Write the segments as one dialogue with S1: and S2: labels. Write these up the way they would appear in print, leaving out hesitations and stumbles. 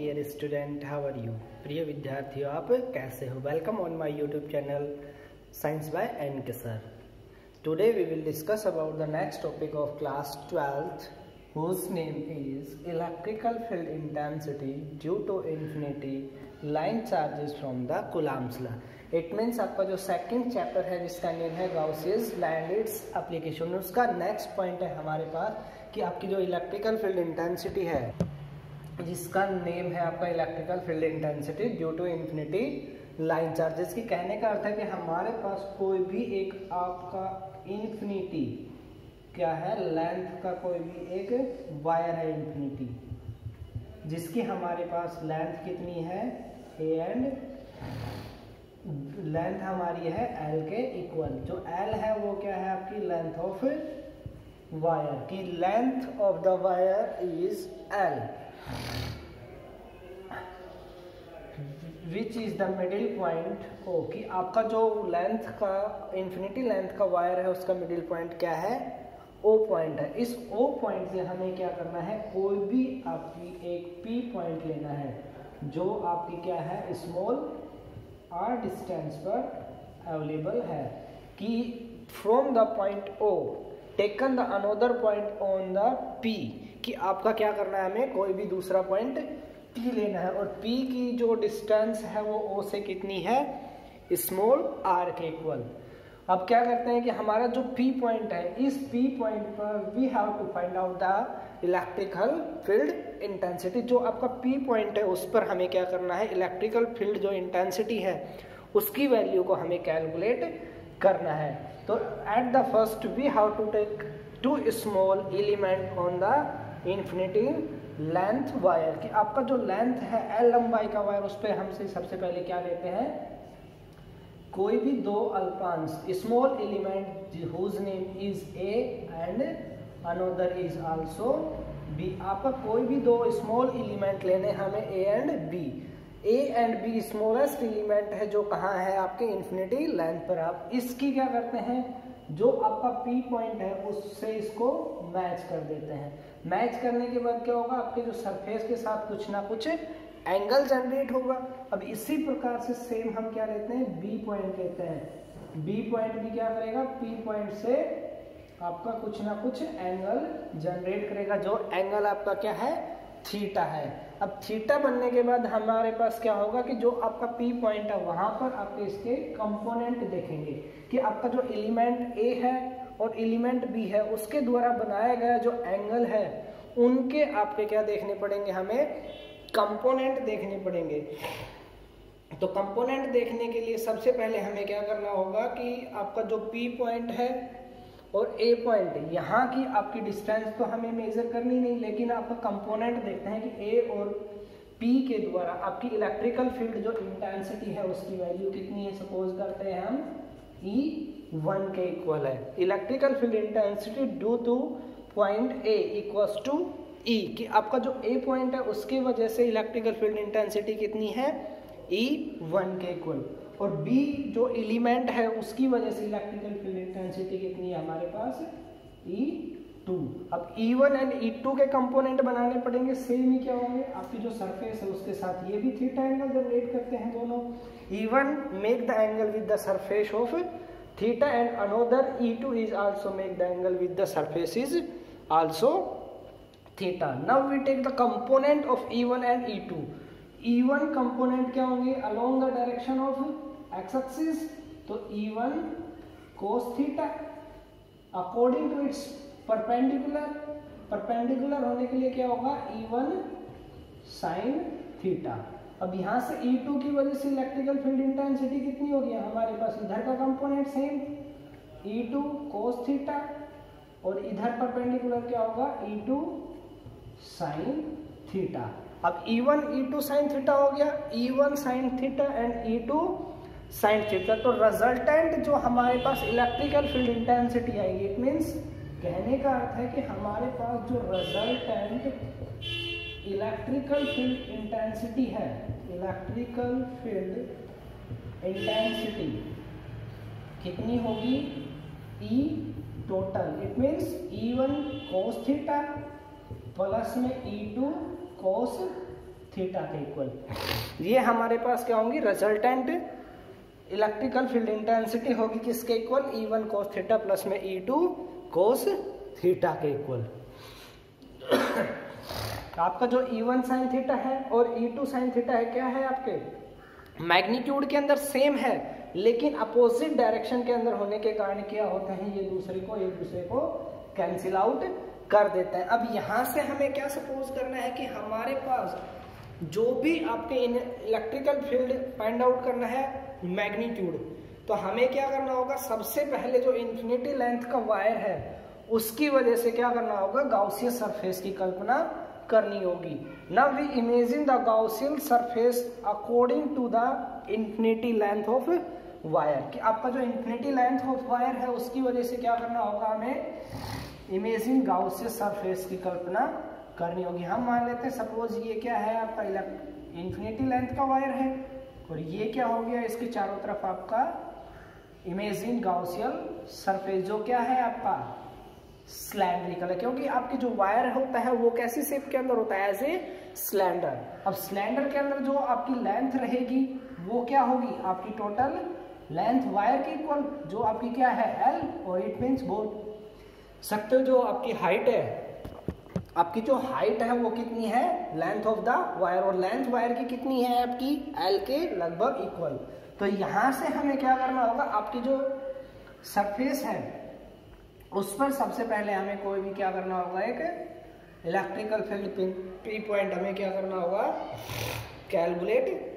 S1: Dear student, how are you. प्रिय विद्यार्थियों, आप कैसे हो। Welcome on my YouTube channel science by N K sir. Today we will discuss about the next topic of class 12th whose name is electrical field intensity due to infinity line charges from the Coulomb's law। It means आपका जो second chapter है जिसका name है गाउसियस law and its application, उसका next point है हमारे पास कि आपकी जो इलेक्ट्रिकल फील्ड इंटेंसिटी है जिसका नेम है आपका electrical field intensity due to infinity line charges. की कहने का अर्थ है कि हमारे पास कोई भी एक आपका इन्फिनिटी क्या है लेंथ का कोई भी एक वायर है इन्फिनिटी, जिसकी हमारे पास लेंथ कितनी है ए एंड लेंथ हमारी है एल के इक्वल। जो एल है वो क्या है आपकी लेंथ ऑफ वायर की length of the wire is L which is the middle point O. कि आपका जो लेंथ का इन्फिनिटी लेंथ का वायर है उसका मिडिल पॉइंट क्या है ओ पॉइंट है। इस ओ पॉइंट से हमें क्या करना है, कोई भी आपकी एक पी पॉइंट लेना है जो आपकी क्या है स्मॉल आर डिस्टेंस पर अवेलेबल है। कि from the point O taken the another point on the P. कि आपका क्या करना है, हमें कोई भी दूसरा पॉइंट पी लेना है और पी की जो डिस्टेंस है वो ओ से कितनी है स्मॉल आर के इक्वल। अब क्या करते हैं कि हमारा जो पी पॉइंट है इस पी पॉइंट पर we have to find out the electrical field intensity. जो आपका पी पॉइंट है उस पर हमें क्या करना है, इलेक्ट्रिकल फील्ड जो इंटेंसिटी है उसकी वैल्यू को हमें कैलकुलेट करना है। तो at the first we have to take two small element on the infinity length wire. कि आपका जो लेंथ है एल लंबाई का वायर उस पर हमसे सबसे पहले क्या लेते हैं, कोई भी दो अल्पांश small element whose name is A and another is also B. आपका कोई भी दो स्मॉल एलिमेंट लेने हमें A and B. A and B smallest element है जो कहाँ है आपके इन्फिनिटी लेंथ पर। आप इसकी क्या करते हैं, जो आपका पी पॉइंट है उससे इसको मैच कर देते हैं। मैच करने के बाद क्या होगा, आपके जो सरफेस के साथ कुछ ना कुछ एंगल जनरेट होगा। अब इसी प्रकार से सेम हम क्या लेते हैं, बी पॉइंट लेते हैं। बी पॉइंट भी क्या करेगा, पी पॉइंट से आपका कुछ ना कुछ एंगल जनरेट करेगा। जो एंगल आपका क्या है थीटा है। अब थीटा बनने के बाद हमारे पास क्या होगा कि जो आपका पी पॉइंट है वहां पर आपके इसके कंपोनेंट देखेंगे कि आपका जो एलिमेंट ए है और एलिमेंट बी है उसके द्वारा बनाया गया जो एंगल है उनके आपके क्या देखने पड़ेंगे, हमें कंपोनेंट देखने पड़ेंगे। तो कंपोनेंट देखने के लिए सबसे पहले हमें क्या करना होगा कि आपका जो पी पॉइंट है और ए पॉइंट यहाँ की आपकी डिस्टेंस तो हमें मेजर करनी नहीं, लेकिन आपका कंपोनेंट देखते हैं कि ए और पी के द्वारा आपकी इलेक्ट्रिकल फील्ड जो इंटेंसिटी है उसकी वैल्यू कितनी है। सपोज करते हैं हम E1 के इक्वल है electrical field intensity due to point A equals to E. कि आपका जो ए पॉइंट है उसकी वजह से इलेक्ट्रिकल फील्ड इंटेंसिटी कितनी है E1 के इक्वल, और बी जो एलिमेंट है उसकी वजह से इलेक्ट्रिकल फील्ड इंटेंसिटी कितनी है हमारे पास E2। अब E1 एंड E2 के कंपोनेंट बनाने पड़ेंगे। सेम ही क्या होंगे, आपकी जो सरफेस है उसके साथ ये भी थीटा एंगल जनरेट करते हैं दोनों। E1 make the angle with the surface of theta and another E2 is also make the angle with the surface is also theta. Now we take the component of E1 and E2। E1 component क्या होंगे, along the direction of X axis, तो E1 cos theta according to its perpendicular होने के लिए क्या होगा E1 sin theta. अब यहाँ से E2 की वजह से इलेक्ट्रिकल फील्ड इंटेंसिटी कितनी होगी हमारे पास, इधर का component same E2 cos theta और इधर परपेंडिकुलर क्या होगा E2 sin थीटा। अब E1 E2 sin थीटा हो गया, E1 sin theta and E2 sin theta. तो रिजल्टेंट जो हमारे पास इलेक्ट्रिकल फील्ड इंटेंसिटी आएगी, इट मींस कहने का अर्थ है कि हमारे पास जो रिजल्टेंट इलेक्ट्रिकल फील्ड इंटेंसिटी है, इलेक्ट्रिकल फील्ड इंटेंसिटी कितनी होगी E total. It means E1 cos theta plus में E2 cos थीटा के इक्वल। ये हमारे पास क्या होंगी, रिजल्टेंट इलेक्ट्रिकल फील्ड इंटेंसिटी होगी किसके equal, E1 cos theta plus में E2 cos थीटा के इक्वल। आपका जो E1 sin थीटा है और E2 sin थीटा है, क्या है आपके मैग्नीट्यूड के अंदर सेम है, लेकिन अपोजिट डायरेक्शन के अंदर होने के कारण क्या होता है, ये एक दूसरे को कैंसिल आउट कर देते हैं। अब यहाँ से हमें क्या सपोज करना है कि हमारे पास जो भी आपके इलेक्ट्रिकल फील्ड फाइंड आउट करना है मैग्नीट्यूड, तो हमें क्या करना होगा, सबसे पहले जो इन्फिनिटी लेंथ का वायर है उसकी वजह से क्या करना होगा, गाउसियन सरफेस की कल्पना करनी होगी। Now we imagine the Gaussian surface according to the infinity length of wire, कि आपका जो इन्फिनिटी लेंथ ऑफ वायर है उसकी वजह से क्या करना होगा, हमें इमेजिन गाउसियन सरफेस की कल्पना करनी होगी। हम मान लेते हैं सपोज ये क्या है आपका इन्फिनिटी लेंथ का वायर है और ये क्या हो गया, इसके चारों तरफ आपका इमेजिन गाउसियन सरफेस जो क्या है आपका सिलेंड्रिकल है, क्योंकि आपकी जो वायर होता है वो कैसी शेप के अंदर होता है, एज ए सिलेंडर। अब सिलेंडर के अंदर जो आपकी लेंथ रहेगी वो क्या होगी, आपकी टोटल लेंथ वायर की इक्वल, जो आपकी क्या है L, और इट मीन्स बोल सकते हो जो आपकी हाइट है, आपकी जो हाइट है वो कितनी है, लेंथ ऑफ द वायर, और लेंथ वायर की कितनी है आपकी L के लगभग इक्वल। तो यहां से हमें क्या करना होगा, आपकी जो सरफेस है उस पर सबसे पहले हमें कोई भी क्या करना होगा, एक इलेक्ट्रिकल फील्ड पी पॉइंट हमें क्या करना होगा, कैलकुलेट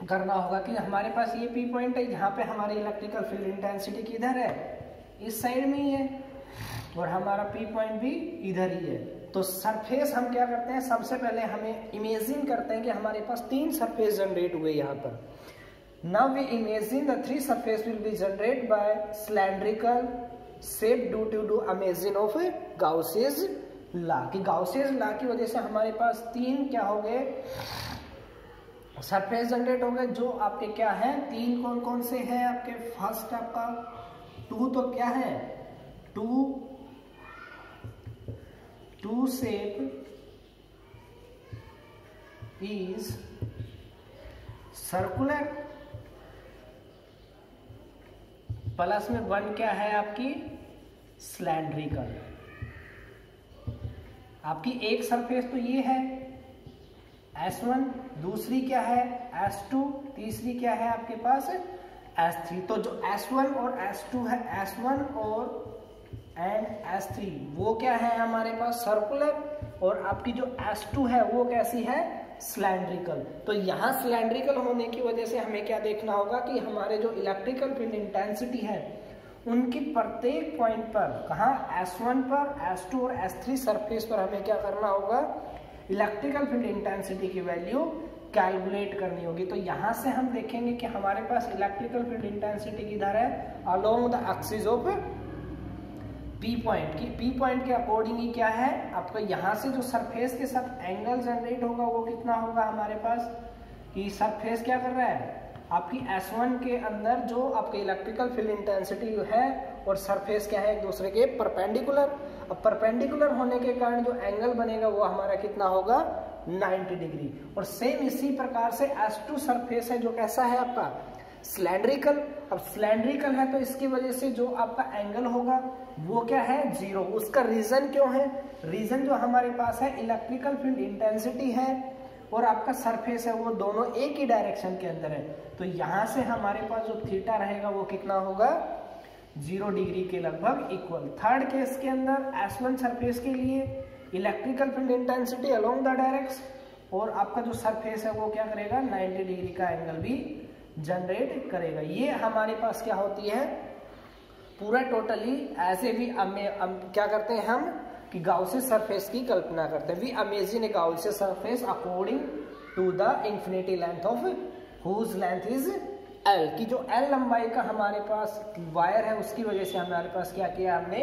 S1: करना होगा कि हमारे पास ये पी पॉइंट है जहाँ पे हमारी इलेक्ट्रिकल फील्ड इंटेंसिटी किधर है, इस साइड में ही है, और हमारा पी पॉइंट भी इधर ही है। तो सरफेस हम क्या करते हैं, सबसे पहले हमें इमेजिन करते हैं कि हमारे पास 3 सरफेस जनरेट हुए यहाँ पर। Now we imagine the 3 surface will be generated by cylindrical shape due to imagine of Gaussian law, कि गाउसियस लॉ की वजह से हमारे पास 3 क्या हो गए, सरफेस जनरेट हो गए, जो आपके क्या है 3 कौन कौन से हैं आपके, फर्स्ट आपका 2 तो क्या है, 2 शेप इज सर्कुलर, प्लस में 1 क्या है आपकी सिलेंड्रिकल। आपकी एक सरफेस तो ये है S1, दूसरी क्या है S2, तीसरी क्या है आपके पास S3। तो जो S1 और S2 है, S1 और S3 वो क्या है हमारे पास सर्कुलर, और आपकी जो S2 है वो कैसी है सिलेंड्रिकल। तो यहाँ सिलेंड्रिकल होने की वजह से हमें क्या देखना होगा कि हमारे जो इलेक्ट्रिकल फील्ड इंटेंसिटी है उनकी प्रत्येक पॉइंट पर, कहाँ S1 पर, S2 और S3 सरफेस पर हमें क्या करना होगा, इलेक्ट्रिकल फील्ड इंटेंसिटी की वैल्यू कैलकुलेट करनी होगी। तो यहाँ से हम देखेंगे कि हमारे पास इलेक्ट्रिकल फील्ड इंटेंसिटी किधर है, along the axis of P point, की पी पॉइंट के अकॉर्डिंग ही क्या है आपका, यहाँ से जो सरफेस के साथ एंगल जनरेट होगा वो कितना होगा हमारे पास, कि सरफेस क्या कर रहा है आपकी S1 के अंदर जो आपके इलेक्ट्रिकल फील्ड इंटेंसिटी है और सरफेस क्या है एक दूसरे के परपेंडिकुलर। अब परपेंडिकुलर होने के कारण जो एंगल बनेगा वो हमारा कितना होगा 90 डिग्री। और सेम इसी प्रकार से S2 सरफेस है जो कैसा है आपका सिलेंड्रिकल। अब सिलेंड्रिकल है तो इसकी वजह से जो आपका एंगल होगा वो क्या है 0। उसका रीजन क्यों है, रीजन जो हमारे पास है इलेक्ट्रिकल फील्ड इंटेंसिटी है और आपका सरफेस है वो दोनों एक ही डायरेक्शन के अंदर है। तो यहाँ से हमारे पास जो थीटा रहेगा वो कितना होगा 0 डिग्री के लगभग इक्वल। थर्ड केस के अंदर S1 सरफेस के लिए electrical field intensity along the direction और आपका जो सरफेस है वो क्या करेगा 90 डिग्री का एंगल भी जनरेट करेगा। ये हमारे पास क्या होती है पूरा टोटली ऐसे भी क्या करते हैं हम कि गाउसियन सरफेस की कल्पना करते हैं। We imagine a Gaussian surface according to the infinity length of whose length is L, की जो L लंबाई का हमारे पास वायर है उसकी वजह से हमारे पास क्या किया हमने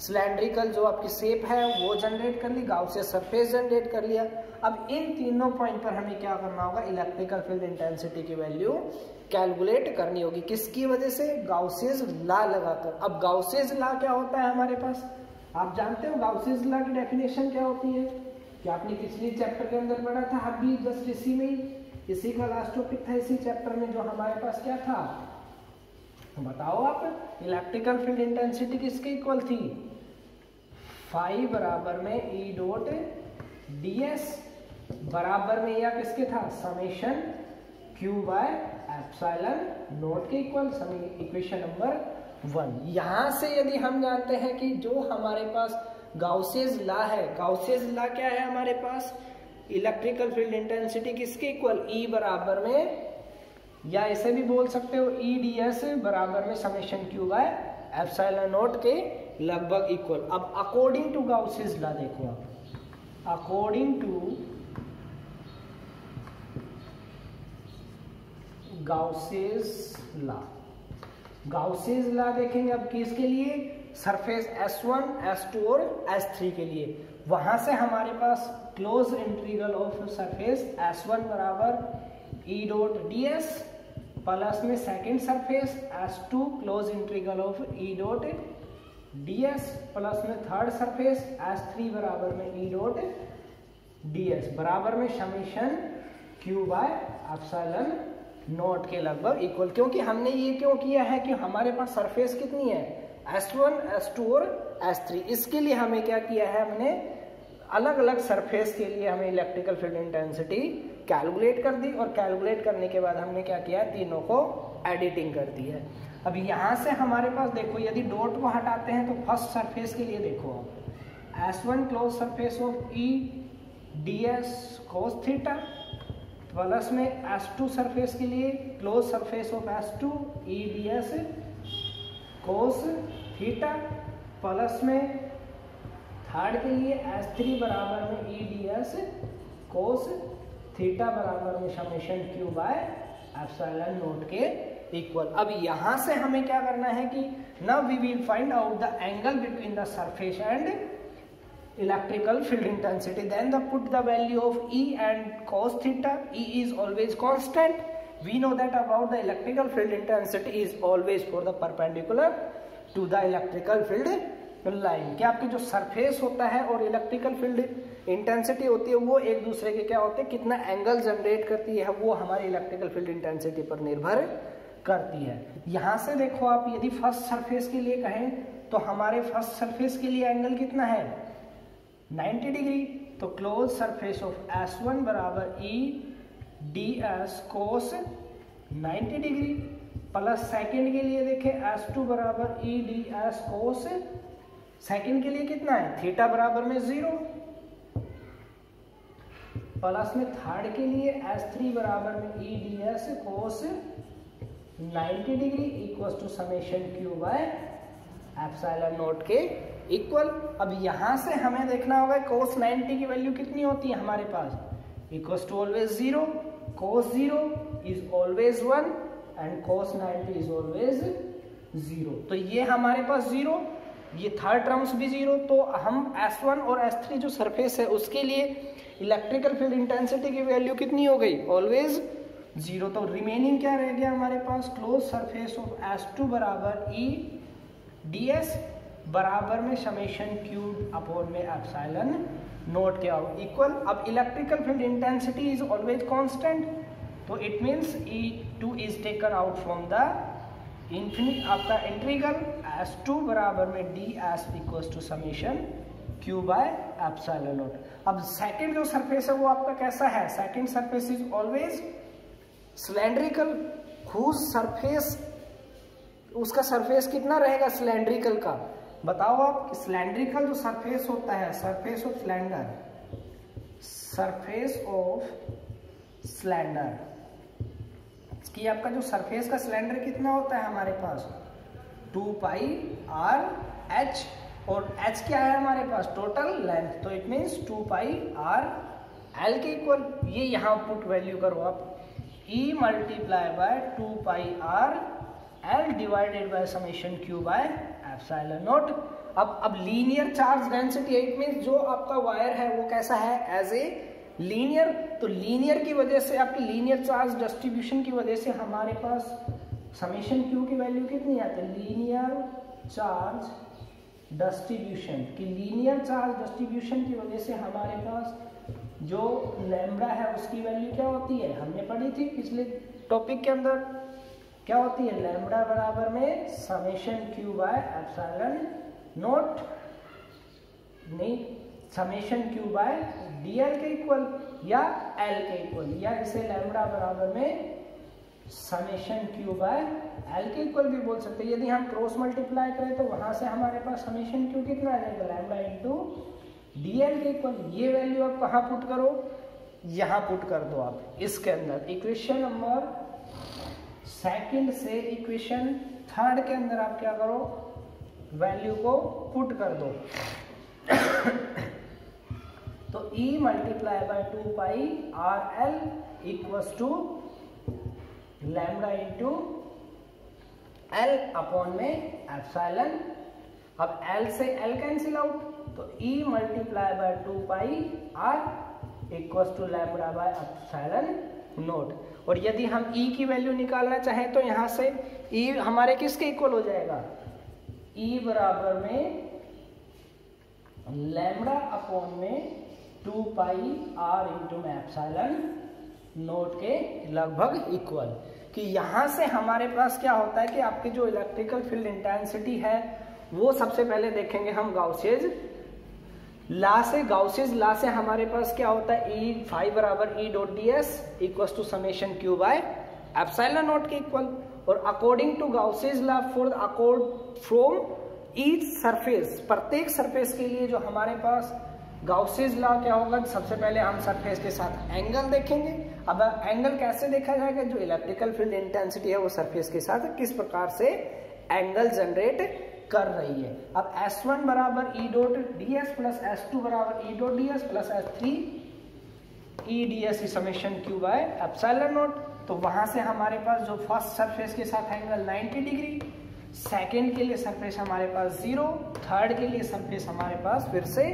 S1: सिलेंड्रिकल जो आपकी शेप है वो जनरेट कर ली, गाउसियन सरफेस जनरेट कर लिया। अब इन तीनों पॉइंट पर हमें क्या करना होगा इलेक्ट्रिकल फील्ड इंटेंसिटी की वैल्यू कैलकुलेट करनी होगी। किसकी वजह से गाउसियन लॉ लगाकर। अब गाउसियन लॉ क्या होता है हमारे पास आप जानते हो, गाउसियन लॉ की डेफिनेशन क्या होती है क्या आपने पिछले चैप्टर के अंदर पढ़ा था, अभी जस्ट इसी में ही, इसी का लास्ट टॉपिक था इसी चैप्टर में, जो हमारे पास क्या था, बताओ आप। इलेक्ट्रिकल फील्ड इंटेंसिटी किसके इक्वल थी, फाई बराबर में ई डॉट ds बराबर में या किसके था, summation q by epsilon naught के इक्वल, इक्वेशन नंबर 1। यहां से यदि हम जानते हैं कि जो हमारे पास गाउसेस लॉ है, गाउसेस लॉ क्या है हमारे पास, इलेक्ट्रिकल फील्ड इंटेंसिटी किसके इक्वल, E बराबर में, या ऐसे भी बोल सकते हो ई ds बराबर में summation q by epsilon naught के लगभग इक्वल। अब अकॉर्डिंग टू गाउसेस लॉ देखो आप, अकॉर्डिंग टू गाउसेस लॉ, गाउसेस लॉ देखेंगे अब किसके लिए, सरफेस S1, S2 और S3 के लिए। वहां से हमारे पास close integral of surface S1 बराबर ई डॉट ds प्लस में second surface S2 close integral of E dot ds plus में थर्ड सरफेस S3 बराबर में ई डॉट ds बराबर में summation q by epsilon naught के लगभग इक्वल। क्योंकि हमने ये क्यों किया है कि हमारे पास सरफेस कितनी है, S1, S2 और S3। इसके लिए हमें क्या किया है, हमने अलग अलग सरफेस के लिए हमें इलेक्ट्रिकल फील्ड इंटेंसिटी कैलकुलेट कर दी, और कैलकुलेट करने के बाद हमने क्या किया, तीनों को एडिटिंग कर दी है। अब यहाँ से हमारे पास देखो, यदि डॉट को हटाते हैं तो फर्स्ट सरफेस के लिए देखो आप, S1 close surface of E ds cos theta plus में S2 सरफेस के लिए close surface of S2 E ds cos theta plus में थर्ड के लिए S3 बराबर में E ds cos थीटा बराबर में summation q by epsilon naught के इक्वल। अब यहां से हमें क्या करना है कि now we will find out the angle between the surface and electrical field intensity, then put the value of E and cos theta. E is always constant. We know that about the electrical field intensity is always for the perpendicular to the electrical field line। क्या आपके जो surface होता है और electrical field intensity होती है वो एक दूसरे के क्या होते हैं, कितना एंगल जनरेट करती है, वो हमारी इलेक्ट्रिकल फील्ड इंटेंसिटी पर निर्भर करती है। यहां से देखो आप, यदि फर्स्ट सरफेस के लिए कहें तो हमारे फर्स्ट सरफेस के लिए एंगल कितना है, 90 डिग्री। तो क्लोज सरफेस ऑफ S1 बराबर E ds cos 90 degree plus second के लिए देखें S2 बराबर E ds cos, सेकेंड के लिए कितना है, थीटा बराबर में 0 प्लस में थर्ड के लिए S3 बराबर में E ds cos 90 degree equal to summation q by epsilon naught के इक्वल। अब यहां से हमें देखना होगा cos 90 की वैल्यू कितनी होती है हमारे पास, equals to always 0, cos 0 is always 1 and cos 90 is always 0। तो ये हमारे पास 0, ये थर्ड टर्म्स भी 0। तो हम S1 और S3 जो सरफेस है उसके लिए इलेक्ट्रिकल फील्ड इंटेंसिटी की वैल्यू कितनी हो गई, ऑलवेज 0। तो रिमेनिंग क्या रह गया हमारे पास, क्लोज सरफेस ऑफ S2 बराबर E ds बराबर में समेशन q अपॉन में एप्सिलॉन नॉट के इक्वल। अब electrical field intensity is always constant, तो it means E2 is taken out from the infinite आपका इंटीग्रल S2 बराबर में ds equals to summation q by epsilon naught. अब second जो surface है वो आपका कैसा है, second surface is always cylindrical, whose surface, उसका सरफेस कितना रहेगा सिलेंड्रिकल का, बताओ आप। सिलेंड्रिकल जो सरफेस होता है, surface of cylinder, surface of cylinder कि आपका जो सरफेस का सिलेंडर कितना होता है हमारे पास, 2 पाई r h, और h क्या है हमारे पास, टोटल लेंथ। तो it means 2 pi r l के इक्वल। ये यहाँ पुट वैल्यू करो आप, E multiply by 2 pi r l divided by summation q by epsilon naught. अब linear charge density, it means जो आपका वायर है वो कैसा है, एज ए लीनियर। तो लीनियर की वजह से, आपकी लीनियर चार्ज डिस्ट्रीब्यूशन की वजह से हमारे पास समेशन q की वैल्यू कितनी आती है, लीनियर चार्ज डिस्ट्रीब्यूशन की, लीनियर चार्ज डिस्ट्रीब्यूशन की वजह से हमारे पास जो लैम्ब्डा है उसकी वैल्यू क्या होती है, हमने पढ़ी थी पिछले टॉपिक के अंदर, क्या होती है, लैम्ब्डा बराबर में summation Q by epsilon not, नहीं समेशन क्यू बाय डीएल के इक्वल या एल के इक्वल, या इसे लैम्ब्डा बराबर में समेशन क्यू बाय एल के इक्वल भी बोल सकते हैं। यदि हम क्रॉस मल्टीप्लाई करें तो वहां से हमारे पास समेशन क्यू कितना आ जाएगा, लैम्ब्डा इंटू डीएल के इक्वल। ये वैल्यू आप कहाँ पुट करो, यहाँ पुट कर दो आप इसके अंदर। इक्वेशन नंबर सेकंड से इक्वेशन थर्ड के अंदर आप क्या करो, वैल्यू को पुट कर दो। तो E multiply by 2 pi R L equals to lambda into L upon में एप्सिलॉन। अब L से L कैंसिल आउट, तो E multiply by 2 pi R equals to lambda by epsilon naught. और यदि हम E की वैल्यू निकालना चाहें तो यहाँ से E हमारे किसके इक्वल हो जाएगा, E बराबर में लैम्ब्डा अपॉन में 2 पाई आर इंटू में एप्सिलॉन नोट के लगभग इक्वल। कि यहाँ से हमारे पास क्या होता है कि आपकी जो इलेक्ट्रिकल फील्ड इंटेंसिटी है वो सबसे पहले देखेंगे हम गाउसियन लॉ से। गाउसियन लॉ से हमारे पास क्या होता है, ई फाई बराबर E dot D S equals to summation Q by epsilon naught के इक्वल। और according to Gaussian law for accord from each surface, प्रत्येक सरफेस के लिए जो हमारे पास गाउसियन लॉ क्या होगा, सबसे पहले हम सरफेस के साथ एंगल देखेंगे। अब एंगल कैसे देखा जाएगा, जो इलेक्ट्रिकल फील्ड इंटेंसिटी है वो सरफेस के साथ किस प्रकार से एंगल जनरेट कर रही है। अब S1 बराबर E dot D S plus S2 बराबर E dot D S plus S3 E D S summation Q by epsilon naught. तो वहां से हमारे पास जो फर्स्ट सरफेस के साथ एंगल 90 डिग्री, सेकेंड के लिए सरफेस हमारे पास 0, थर्ड के लिए सरफेस हमारे पास फिर से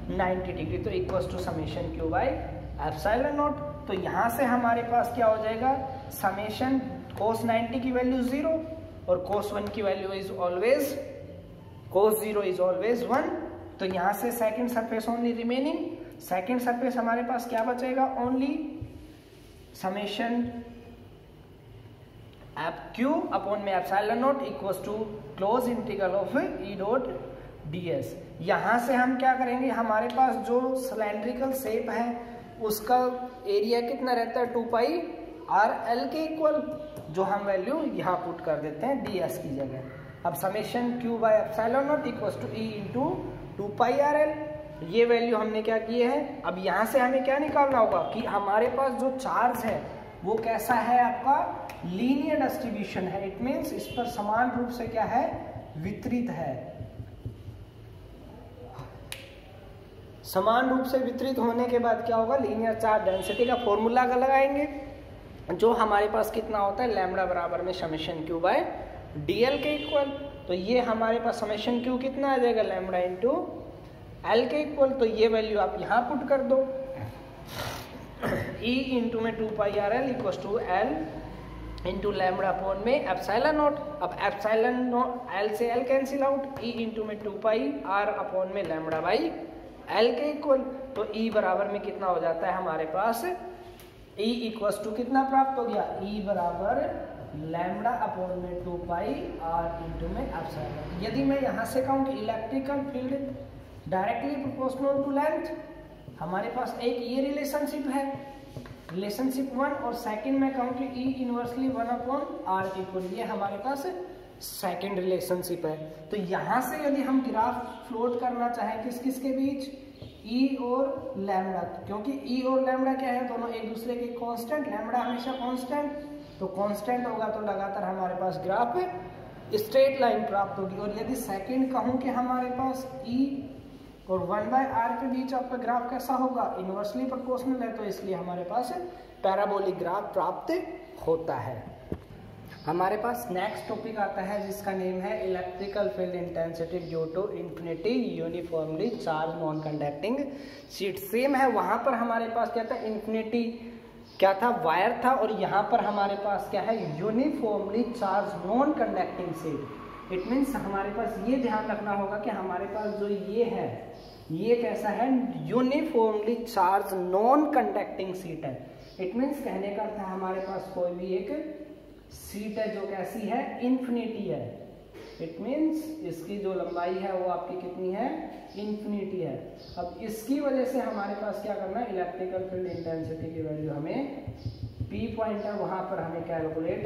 S1: 90 डिग्री, तो equals to summation Q by epsilon naught. तो यहाँ से हमारे पास क्या हो जाएगा, समेशन कोस 90 की वैल्यू 0 और कोस 1 की value is always, cos 0 is always 1। तो यहाँ से second surface only remaining, second surface हमारे पास क्या बचेगा, only summation of Q upon में epsilon naught equals to close integral of E dot ds। यहाँ से हम क्या करेंगे, हमारे पास जो सिलेंड्रिकल शेप है उसका एरिया कितना रहता है, 2 पाई आर एल के इक्वल, जो हम वैल्यू यहाँ पुट कर देते हैं ds की जगह। अब summation q by epsilon naught equals to e into 2 pi R L, ये वैल्यू हमने क्या किए हैं। अब यहाँ से हमें क्या निकालना होगा कि हमारे पास जो चार्ज है वो कैसा है, आपका लीनियर डिस्ट्रीब्यूशन है। इट मीन्स इस पर समान रूप से क्या है, वितरित है। समान रूप से वितरित होने के बाद क्या होगा, लीनियर चार्ज डेंसिटी का फॉर्मूला लगाएंगे, जो हमारे पास कितना होता है, लैम्ब्डा बराबर में समेशन क्यू बाय डीएल के इक्वल। तो ये हमारे पास समेशन क्यू कितना आ जाएगा, लैम्ब्डा इंटू एल के इक्वल। तो ये वैल्यू आप यहाँ पुट कर दो, ई इंटू में 2 pi R L equal to L into lambda upon में एप्सिलॉन नॉट। अब एप्सिलॉन नॉट एल से L cancel out, E into में 2 पाई आर अपॉन में लैम्ब्डा बाई एल के इक्वल। तो E बराबर में कितना हो जाता है हमारे पास, E इक्वल्स टू कितना प्राप्त हो गया, E बराबर लैम्ब्डा अपॉन में 2 पाई आर इंटू में एप्सिलॉन। यदि मैं यहाँ से कहूँ कि electrical field directly proportional to length, हमारे पास एक ये रिलेशनशिप है, रिलेशनशिप 1, और सेकंड में कहूँ कि E इनवर्सली 1 अपॉन आर के इक्वल, ये हमारे पास सेकंड रिलेशनशिप है। तो यहाँ से यदि हम ग्राफ फ्लोट करना चाहें किस किस के बीच, E और लैम्ब्डा, क्योंकि E और लैम्ब्डा क्या है, दोनों एक दूसरे के कांस्टेंट, लैम्ब्डा हमेशा कांस्टेंट, तो कांस्टेंट होगा तो लगातार हमारे पास ग्राफ स्ट्रेट लाइन प्राप्त होगी। और यदि सेकंड कहूँ कि हमारे पास E और 1/r के बीच आपका ग्राफ कैसा होगा, इनवर्सली प्रोपोर्शनल है, तो इसलिए हमारे पास पैराबोलिक ग्राफ प्राप्त होता है। हमारे पास नेक्स्ट टॉपिक आता है जिसका नेम है electrical field intensity due to infinity uniformly charge non conducting sheet. Same है, वहां पर हमारे पास क्या था, इंफिनिटी क्या था, वायर था, और यहाँ पर हमारे पास क्या है, uniformly charge non conducting sheet. It means हमारे पास ये ध्यान रखना होगा कि हमारे पास जो ये है ये कैसा है, uniformly charge non conducting seat है। इट मीन्स कहने का अर्थ है हमारे पास कोई भी एक सीट है जो कैसी है, इन्फिनिटी है। इट मीन्स इसकी जो लंबाई है वो आपकी कितनी है, इन्फिनिटी है। अब इसकी वजह से हमारे पास क्या करना है, इलेक्ट्रिकल फील्ड इंटेंसिटी की वैल्यू हमें पी पॉइंट है वहां पर हमें कैलकुलेट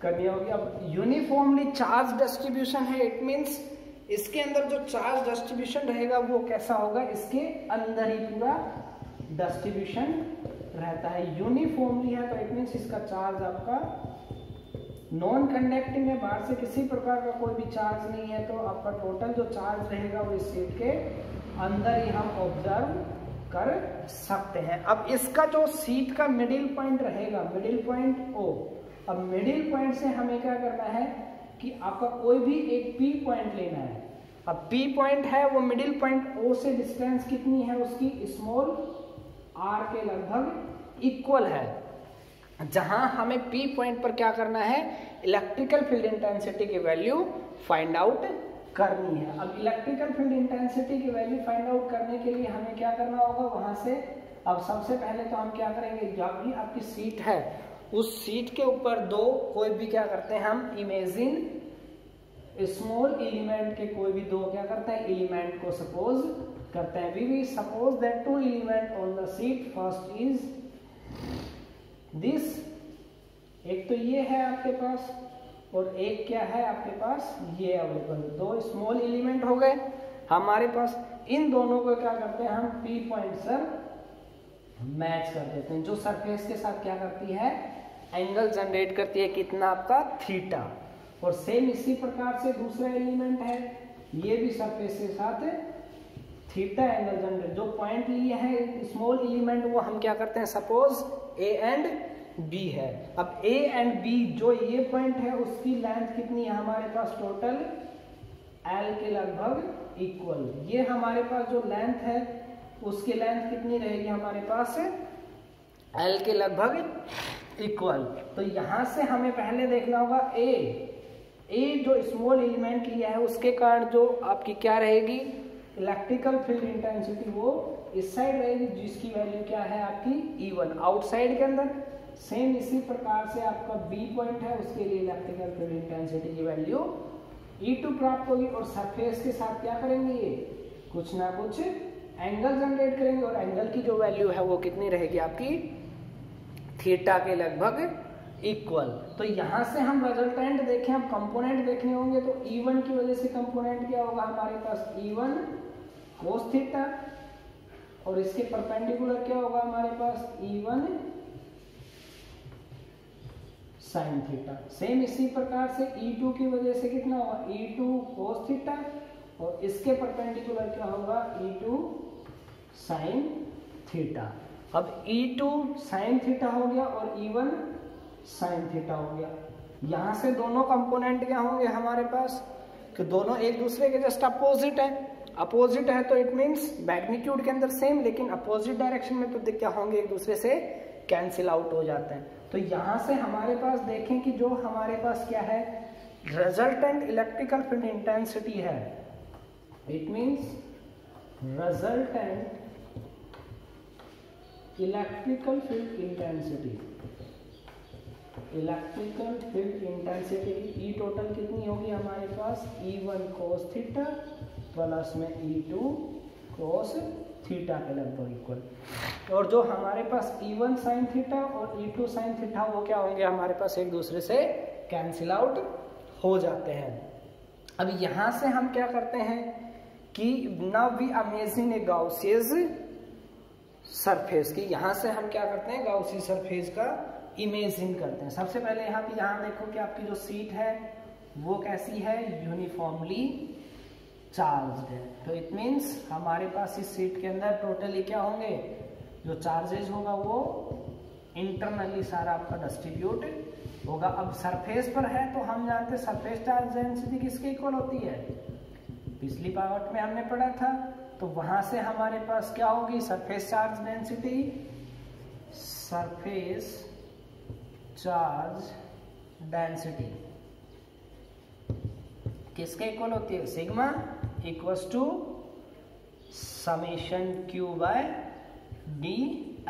S1: करनी होगी। अब यूनिफॉर्मली चार्ज डिस्ट्रीब्यूशन है, इट मीन्स इसके अंदर जो चार्ज डिस्ट्रीब्यूशन रहेगा वो कैसा होगा, इसके अंदर ही पूरा डिस्ट्रीब्यूशन रहता है। यूनिफॉर्मली है तो इट मीन्स इसका चार्ज आपका नॉन कंडक्टिंग है, बाहर से किसी प्रकार का कोई भी चार्ज नहीं है, तो आपका टोटल जो चार्ज रहेगा वो इस सीट के अंदर ही हम ऑब्जर्व कर सकते हैं। अब इसका जो सीट का मिडिल पॉइंट रहेगा, मिडिल पॉइंट ओ, अब मिडिल पॉइंट से हमें क्या करना है कि आपका कोई भी एक पी पॉइंट लेना है। अब पी पॉइंट है वो मिडिल पॉइंट ओ से डिस्टेंस कितनी है उसकी, स्मॉल आर के लगभग इक्वल है, जहां हमें पी पॉइंट पर क्या करना है, इलेक्ट्रिकल फील्ड इंटेंसिटी की वैल्यू फाइंड आउट करनी है। अब इलेक्ट्रिकल फील्ड इंटेंसिटी की वैल्यू फाइंड आउट करने के लिए हमें क्या करना होगा वहां से, अब सबसे पहले तो हम क्या करेंगे, जब भी आपकी सीट है उस सीट के ऊपर दो कोई भी क्या करते हैं हम इमेजिन स्मॉल एलिमेंट के कोई भी दो क्या करते हैं एलिमेंट को सपोज करते हैं। We suppose that two element on the sheet, first is this, एक तो ये है आपके पास और एक क्या है आपके पास ये अवेलेबल, दो स्मॉल एलिमेंट हो गए हमारे पास। इन दोनों को क्या करते हैं हम पी पॉइंट सर मैच कर देते हैं, जो सरफेस के साथ क्या करती है, एंगल जनरेट करती है, कितना आपका थीटा। और सेम इसी प्रकार से दूसरा एलिमेंट है, ये भी सरफेस के साथ थीटा एंगल जनरेट, जो पॉइंट लिए हैं स्मॉल एलिमेंट वो हम क्या करते हैं, सपोज ए एंड बी है। अब ए एंड बी जो ये पॉइंट है उसकी लेंथ कितनी है हमारे पास, टोटल एल के लगभग इक्वल। ये हमारे पास जो लेंथ है उसकी लेंथ कितनी रहेगी हमारे पास, एल के लगभग इक्वल। तो यहां से हमें पहले देखना होगा ए जो स्मॉल एलिमेंट लिया है उसके कारण जो आपकी क्या रहेगी, इलेक्ट्रिकल फील्ड इंटेंसिटी वो इस साइड रहेगी, जिसकी वैल्यू क्या है आपकी E1 आउटसाइड के अंदर। सेम इसी प्रकार से आपका बी पॉइंट है उसके लिए इलेक्ट्रिकल फील्ड इंटेंसिटी की वैल्यू E2 प्राप्त होगी। और सरफेस के साथ क्या करेंगे, ये कुछ ना कुछ एंगल जनरेट करेंगे और एंगल की जो वैल्यू है वो कितनी रहेगी आपकी, थीटा के लगभग इक्वल। तो यहां से हम रिजल्टेंट देखें, हम कंपोनेंट देखने होंगे तो E1 की वजह से कंपोनेंट क्या होगा हमारे पास, E1 cos थीटा, और इसके परपेंडिकुलर क्या होगा हमारे पास, E1 sin थीटा। सेम इसी प्रकार से E2 की वजह से कितना होगा, E2 cos थीटा, और इसके परपेंडिकुलर क्या होगा, E2 sin थीटा। अब E2 sin थीटा हो गया और E1 sin थीटा हो गया। यहां से दोनों कंपोनेंट क्या होंगे हमारे पास, कि दोनों एक दूसरे के जस्ट अपोजिट है। अपोजिट है तो इट मींस मैग्नीट्यूड के अंदर सेम, लेकिन अपोजिट डायरेक्शन में तो क्या होंगे, एक दूसरे से कैंसिल आउट हो जाते हैं। तो यहां से हमारे पास देखें कि जो हमारे पास क्या है, रिजल्टेंट इलेक्ट्रिकल फील्ड इंटेंसिटी है, it means resultant electrical field intensity, electrical field intensity E total कितनी होगी हमारे पास, E1 cos थीटा प्लस में E2 cos थीटा के लगभग इक्वल। और जो हमारे पास E1 sin थीटा और E2 sin थीटा वो क्या होंगे हमारे पास, एक दूसरे से कैंसिल आउट हो जाते हैं। अब यहां से हम क्या करते हैं कि now we imagine a Gaussian surface की, यहां से हम क्या करते हैं, गाउसी सरफेस का इमेजिन करते हैं। सबसे पहले यहाँ देखो कि आपकी जो सीट है वो कैसी है, यूनिफॉर्मली चार्ज्ड है। तो इट मींस हमारे पास इस सीट के अंदर टोटली क्या होंगे, जो चार्जेस होगा वो इंटरनली सारा आपका डिस्ट्रीब्यूट होगा। अब सरफेस पर है तो हम जानते हैं सरफेस चार्ज डेंसिटी किसके इक्वल होती है, पिछली पार्ट में हमने पढ़ा था। तो वहां से हमारे पास क्या होगी, surface charge density, surface charge density किसके इक्वल होती है, sigma equals to summation Q by D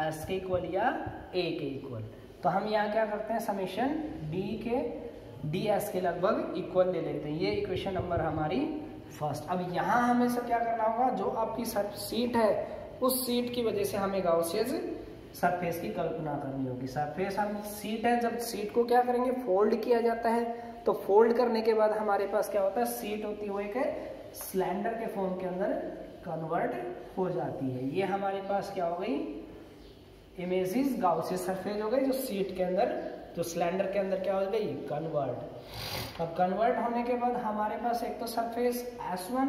S1: S के इक्वल या ए के इक्वल। तो हम यहाँ क्या करते हैं, समेशन डी के डी एस के लगभग इक्वल ले लेते हैं। ये इक्वेशन नंबर हमारी फर्स्ट। अब यहाँ हमें सब क्या करना होगा, जो आपकी सीट है उस सीट की वजह से हमें गाउसियन सरफेस की कल्पना करनी होगी। सरफेस हम सीट है, जब सीट को क्या करेंगे, फोल्ड किया जाता है, तो फोल्ड करने के बाद हमारे पास क्या होता है, सीट होती है वो एक सिलेंडर के फॉर्म के अंदर कन्वर्ट हो जाती है। ये हमारे पास क्या हो गई, इमेजेस गाउसियन सरफेस हो गई, जो सीट के अंदर, जो सिलेंडर के अंदर क्या हो गई, कन्वर्ट। अब कन्वर्ट होने के बाद हमारे पास एक तो सरफेस S1,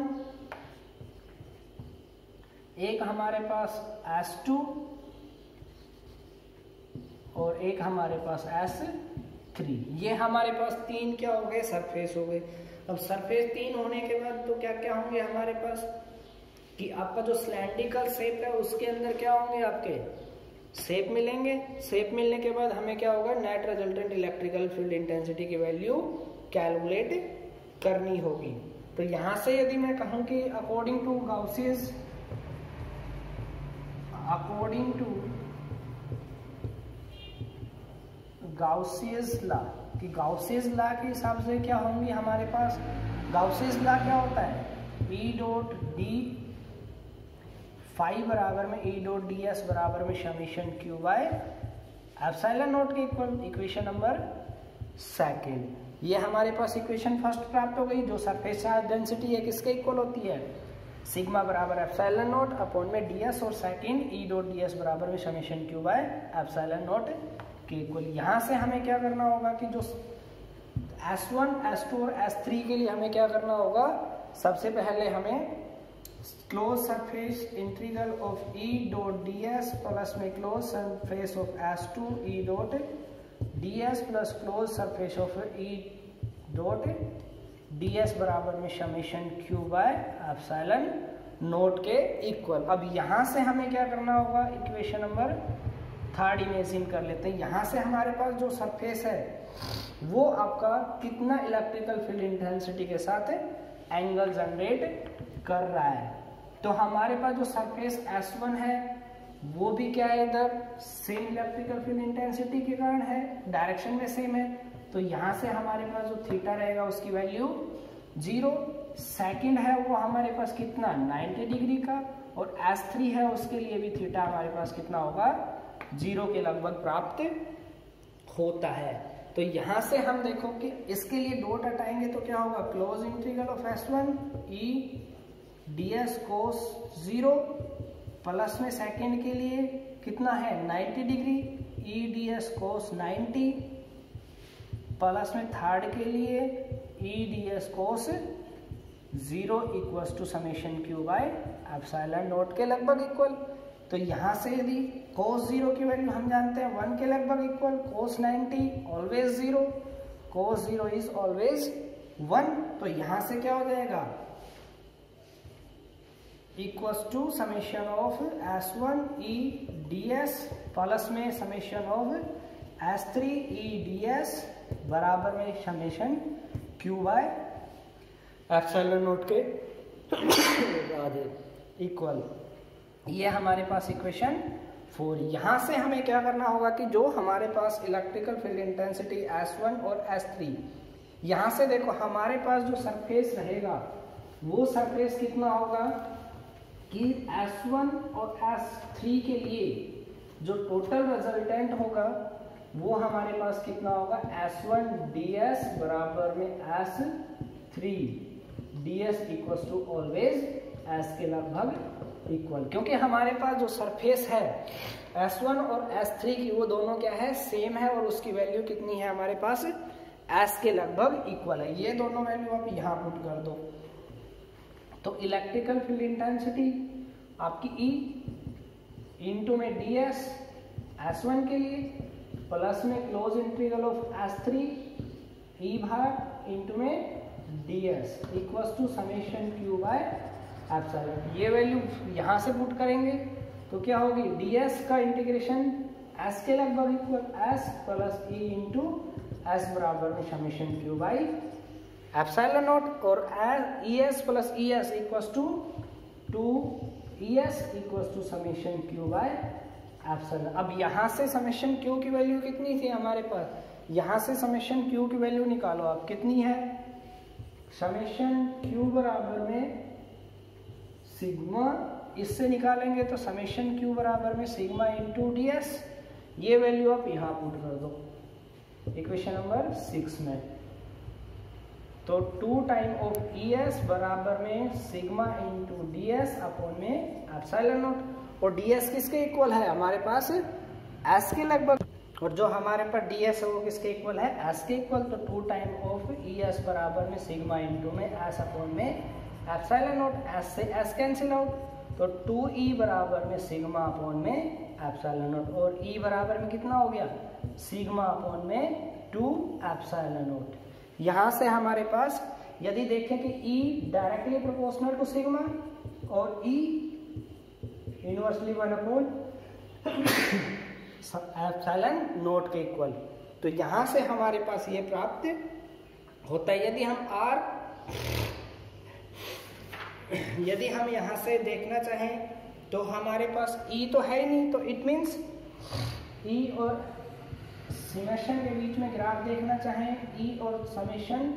S1: एक हमारे पास S2 और एक हमारे पास S3। ये हमारे पास तीन क्या हो गए, सरफेस हो गए। अब सरफेस तीन होने के बाद तो क्या क्या होंगे हमारे पास, कि आपका जो सिलेंड्रिकल शेप है उसके अंदर क्या होंगे, आपके शेप मिलेंगे। शेप मिलने के बाद हमें क्या होगा, net resultant electrical field intensity की वैल्यू कैलकुलेट करनी होगी। तो यहां से यदि मैं कहूं कि अकॉर्डिंग टू गाउसियस लॉ, कि गाउसियस लॉ के हिसाब से क्या होंगी हमारे पास, गाउसियस लॉ क्या होता है, E डॉट डी फाई बराबर में E डॉट डी एस बराबर में summation Q by epsilon naught के इक्वल। Equation number second. ये हमारे पास इक्वेशन फर्स्ट प्राप्त हो गई, जो सरफेस चार्ज डेंसिटी है किसके इक्वल होती है, सिग्मा बराबर एप्सिलॉन नॉट अपॉन में ds, और सेकंड E डॉट ds बराबर में summation Q by epsilon naught के इक्वल। यहाँ से हमें क्या करना होगा कि जो S1, S2 और S3 के लिए हमें क्या करना होगा, सबसे पहले हमें close surface integral of E dot ds plus में close surface of S2 E dot ds plus close surface of E dot ds बराबर में summation Q by epsilon naught के इक्वल। अब यहाँ से हमें क्या करना होगा, इक्वेशन नंबर थर्ड इमेजिन कर लेते हैं। यहाँ से हमारे पास जो सरफेस है वो आपका कितना इलेक्ट्रिकल फील्ड इंटेंसिटी के साथ एंगल जनरेट कर रहा है। तो हमारे पास जो सरफेस S1 है वो भी क्या है, इधर सेम इलेक्ट्रिकल फील्ड इंटेंसिटी के कारण है, डायरेक्शन में सेम है। तो यहाँ से हमारे पास जो थीटा रहेगा उसकी वैल्यू 0। सेकंड है वो हमारे पास कितना, 90 डिग्री का, और S3 है उसके लिए भी थीटा हमारे पास कितना होगा, 0 के लगभग प्राप्त होता है। तो यहाँ से हम देखो कि इसके लिए डॉट हटाएंगे तो क्या होगा, close integral of S1 E ds cos 0 plus में सेकंड के लिए कितना है 90 degree, E ds cos 90 plus में थर्ड के लिए E ds cos 0 equals to summation Q by epsilon naught के लगभग इक्वल। तो यहाँ से यदि cos 0 की वैल्यू हम जानते हैं 1 के लगभग equal, cos 90 always 0, cos 0 is always 1। तो यहाँ से क्या हो जाएगा, equals to summation of S1 E ds plus में summation of S3 E ds बराबर में summation Q by epsilon naught के इक्वल। ये हमारे पास इक्वेशन 4। यहाँ से हमें क्या करना होगा कि जो हमारे पास इलेक्ट्रिकल फील्ड इंटेंसिटी S1 और S3, यहाँ से देखो हमारे पास जो सरफेस रहेगा वो सरफेस कितना होगा कि S1 और S3 के लिए जो टोटल रिजल्टेंट होगा वो हमारे पास कितना होगा, S1 ds बराबर में S3 ds equals to always S के लगभग इक्वल। क्योंकि हमारे पास जो सरफेस है S1 और S3 की वो दोनों क्या है, सेम है, और उसकी वैल्यू कितनी है हमारे पास, S के लगभग इक्वल है। ये दोनों वैल्यू आप यहाँ पुट कर दो। तो इलेक्ट्रिकल फील्ड इंटेंसिटी आपकी E इंटू में ds S1 के लिए प्लस में close integral of S3 E भाग इंटू में ds equals to summation Q by epsilon. ये वैल्यू यहाँ से पुट करेंगे तो क्या होगी, ds का इंटीग्रेशन S के लगभग equal S plus E into S बराबर में summation Q by epsilon naught, और ES plus ES equals to 2 ES equals to summation Q by epsilon. अब यहाँ से समेशन Q की वैल्यू कितनी थी हमारे पास, यहाँ से समेशन Q की वैल्यू निकालो आप, कितनी है, समेशन Q बराबर में सिग्मा, इससे निकालेंगे तो समेशन Q बराबर में सिग्मा इंटू DS, ये वैल्यू आप यहाँ पुट कर दो इक्वेशन नंबर 6 में। तो 2 टाइम ऑफ ES बराबर में सिग्मा इंटू DS अपॉन में एप्सिलॉन नॉट, और DS किसके इक्वल है हमारे पास, S के लगभग, और जो हमारे पास DS है वो किसके इक्वल है, S के इक्वल। तो 2 टाइम ऑफ ES बराबर में सिग्मा इंटू में S अपॉन में एप्सिलॉन नॉट, S से S कैंसिल आउट, तो 2E बराबर में सिग्मा अपॉन में एप्सिलॉन नॉट, और E बराबर में कितना हो गया, सिग्मा अपॉन में 2 एप्सिलॉन नॉट। यहाँ से हमारे पास यदि देखें कि E directly proportional to sigma और E inversely 1 upon epsilon naught के इक्वल, तो यहाँ से हमारे पास ये प्राप्त होता है। यदि हम यहाँ से देखना चाहें तो हमारे पास E तो है ही नहीं, तो इट मीन्स E और समेशन के बीच में ग्राफ देखना चाहें, E और समेशन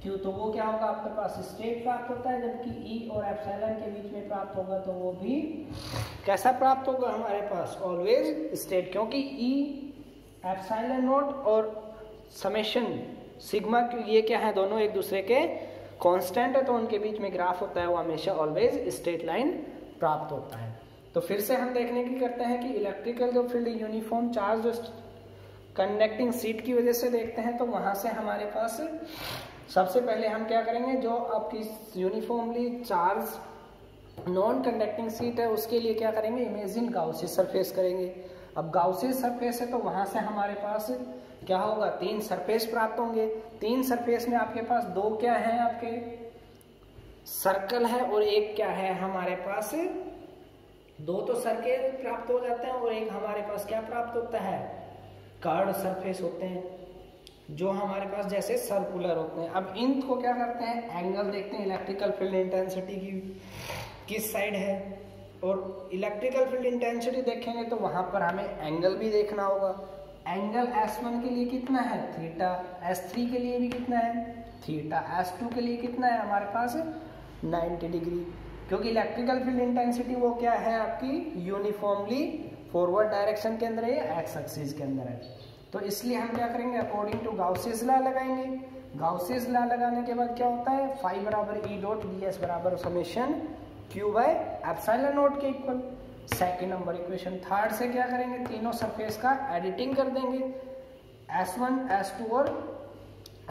S1: Q, तो वो क्या होगा, आपके पास स्टेट प्राप्त होता है, जबकि E और एप्सिलॉन के बीच में प्राप्त होगा तो वो भी कैसा प्राप्त होगा हमारे पास, ऑलवेज स्टेट, क्योंकि E एप्सिलॉन नॉट और समेशन सिग्मा Q ये क्या है, दोनों एक दूसरे के कांस्टेंट है, तो उनके बीच में ग्राफ होता है वो हमेशा ऑलवेज स्ट्रेट लाइन प्राप्त होता है। तो फिर से हम देखने की करते हैं कि इलेक्ट्रिकल जो फील्ड यूनिफॉर्म चार्ज जो कंडक्टिंग सीट की वजह से देखते हैं, तो वहां से हमारे पास सबसे पहले हम क्या करेंगे, जो आपकी uniformly charge non conducting seat है उसके लिए क्या करेंगे, इमेजिन गाउसियस सरफेस करेंगे। अब गाउसियस सरफेस है तो वहां से हमारे पास क्या होगा, 3 सरफेस प्राप्त होंगे। 3 सरफेस में आपके पास 2 क्या है, आपके सर्कल है, और एक क्या है हमारे पास, 2 तो सर्कल प्राप्त हो जाते हैं और एक हमारे पास क्या प्राप्त होता है, कर्व सरफेस होते हैं, जो हमारे पास जैसे सर्कुलर होते हैं। अब इनको क्या करते हैं, एंगल देखते हैं, इलेक्ट्रिकल फील्ड इंटेंसिटी की किस साइड है, और इलेक्ट्रिकल फील्ड इंटेंसिटी देखेंगे तो वहां पर हमें एंगल भी देखना होगा। एंगल S1 के लिए कितना है, थीटा, S3 के लिए भी कितना है, थीटा, S2 के लिए कितना है हमारे पास 90 डिग्री, क्योंकि इलेक्ट्रिकल फील्ड इंटेंसिटी वो क्या है आपकी यूनिफॉर्मली फॉरवर्ड डायरेक्शन के अंदर है या एक्स एक्सिस के अंदर है। तो इसलिए हम क्या करेंगे, अकॉर्डिंग टू गाउसियस लॉ लगाएंगे। गाउसियस लॉ लगाने के बाद क्या होता है, फाई बराबर E डॉट ds बराबर summation Q by epsilon naught के equal. Second number equation, third से क्या करेंगे, तीनों सरफेस का एडिटिंग कर देंगे, S1, S2 और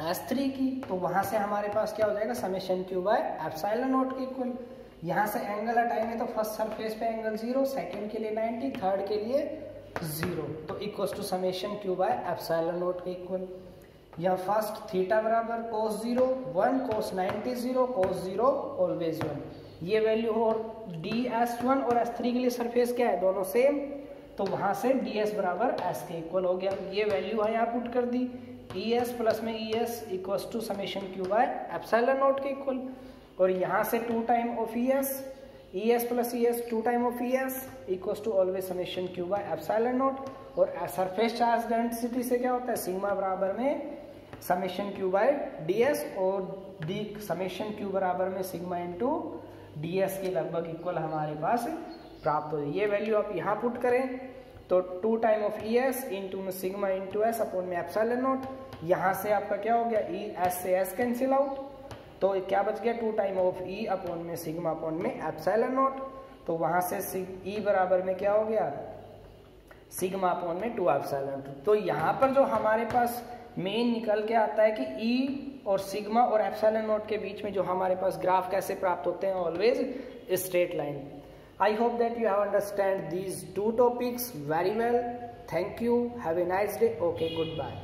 S1: S3 की, तो वहां से हमारे पास क्या हो जाएगा, summation Q by epsilon naught के इक्वल। यहाँ से एंगल हटाएंगे तो फर्स्ट सरफेस पे एंगल 0, सेकंड के लिए 90, थर्ड के लिए 0, तो equals to summation Q by epsilon naught के इक्वल। यहाँ फर्स्ट थीटा बराबर cos 0 1, cos 90 0, cos 0 ऑलवेज 1, ये वैल्यू हो। और DS1 और S3 के लिए सरफेस क्या है, दोनों सेम, तो वहां से DS बराबर S के इक्वल हो गया, ये वैल्यू है यहाँ पुट कर दी, ES प्लस में ES equals to summation Q by epsilon naught के इक्वल। और यहाँ से 2 time of ES plus ES 2 time of ES equals to always summation Q by epsilon naught. और सरफेस चार्ज डेंसिटी से क्या होता है, सिग्मा बराबर में समेशन Q बाय DS, और डी समेशन Q बराबर में सिग्मा इंटू DS के लगभग इक्वल हमारे पास प्राप्त हो। ये वैल्यू आप यहाँ पुट करें तो 2 टाइम ऑफ ES इंटू में सिग्मा इंटू S अपॉन में एप्सिलॉन नॉट। यहाँ से आपका क्या हो गया, S से S कैंसिल आउट, तो क्या बच गया 2 टाइम ऑफ E अपॉन में सिग्मा अपॉन में एप्सिलॉन नॉट। तो वहां से E बराबर में क्या हो गया, सिग्मा अपॉन में 2 एप्सिलॉन। तो यहाँ पर जो हमारे पास मेन निकल के आता है कि E और सिग्मा और एप्सिलॉन नॉट के बीच में जो हमारे पास ग्राफ कैसे प्राप्त होते हैं, always straight line. I hope that you have understand these 2 topics very well. Thank you. Have a nice day. Okay, goodbye.